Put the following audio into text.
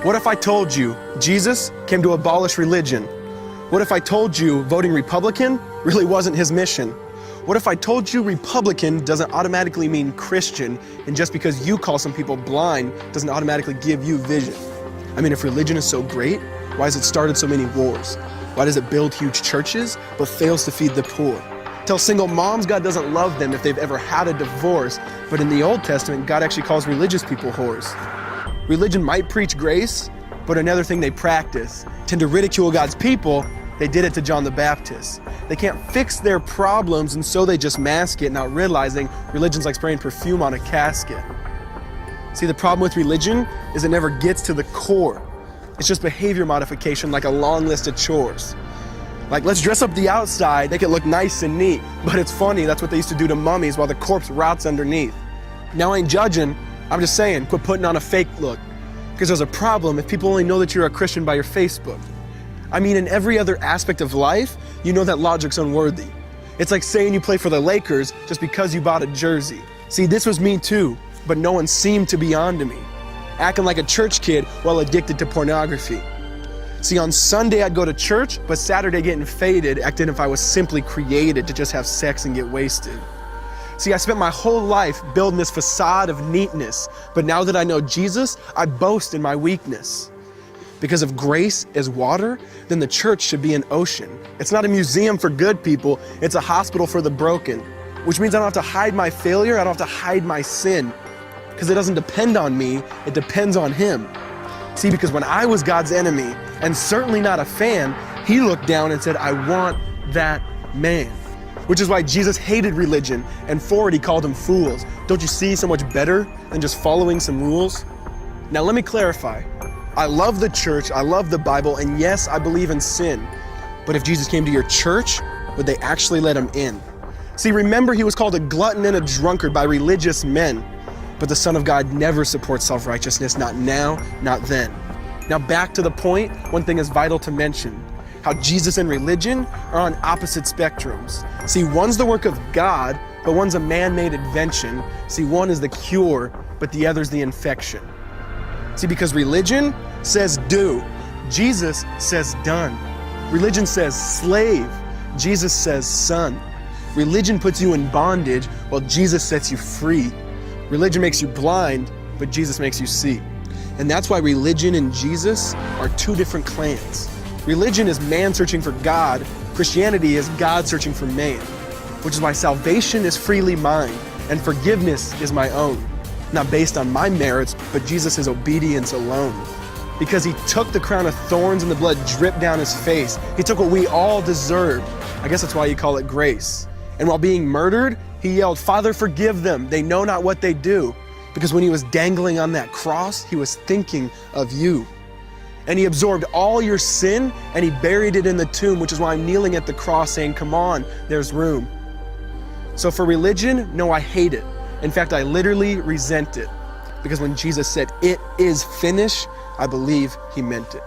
What if I told you Jesus came to abolish religion? What if I told you voting Republican really wasn't his mission? What if I told you Republican doesn't automatically mean Christian, and just because you call some people blind doesn't automatically give you vision? I mean, if religion is so great, why has it started so many wars? Why does it build huge churches but fails to feed the poor? Tell single moms God doesn't love them if they've ever had a divorce, but in the Old Testament, God actually calls religious people whores. Religion might preach grace, but another thing they practice, tend to ridicule God's people. They did it to John the Baptist. They can't fix their problems, and so they just mask it, not realizing religion's like spraying perfume on a casket. See, the problem with religion is it never gets to the core. It's just behavior modification, like a long list of chores. Like, let's dress up the outside, make it look nice and neat. But it's funny, that's what they used to do to mummies while the corpse rots underneath. Now, I ain't judging, I'm just saying, quit putting on a fake look. Because there's a problem if people only know that you're a Christian by your Facebook. I mean, in every other aspect of life, you know that logic's unworthy. It's like saying you play for the Lakers just because you bought a jersey. See, this was me too, but no one seemed to be on to me. Acting like a church kid while addicted to pornography. See, on Sunday I'd go to church, but Saturday getting faded, acting if I was simply created to just have sex and get wasted. See, I spent my whole life building this facade of neatness, but now that I know Jesus, I boast in my weakness. Because if grace is water, then the church should be an ocean. It's not a museum for good people, it's a hospital for the broken. Which means I don't have to hide my failure, I don't have to hide my sin. Because it doesn't depend on me, it depends on Him. See, because when I was God's enemy, and certainly not a fan, He looked down and said, I want that man. Which is why Jesus hated religion, and for it He called them fools. Don't you see so much better than just following some rules? Now let me clarify. I love the church, I love the Bible, and yes, I believe in sin. But if Jesus came to your church, would they actually let Him in? See, remember He was called a glutton and a drunkard by religious men. But the Son of God never supports self-righteousness, not now, not then. Now back to the point, one thing is vital to mention. How Jesus and religion are on opposite spectrums. See, one's the work of God, but one's a man-made invention. See, one is the cure, but the other's the infection. See, because religion says do, Jesus says done. Religion says slave, Jesus says son. Religion puts you in bondage, while Jesus sets you free. Religion makes you blind, but Jesus makes you see. And that's why religion and Jesus are two different clans. Religion is man searching for God. Christianity is God searching for man. Which is why salvation is freely mine, and forgiveness is my own. Not based on my merits, but Jesus' obedience alone. Because He took the crown of thorns and the blood dripped down His face. He took what we all deserved. I guess that's why you call it grace. And while being murdered, He yelled, Father, forgive them. They know not what they do. Because when He was dangling on that cross, He was thinking of you. And He absorbed all your sin and He buried it in the tomb, which is why I'm kneeling at the cross saying, come on, there's room. So for religion, no, I hate it. In fact, I literally resent it. Because when Jesus said, it is finished, I believe He meant it.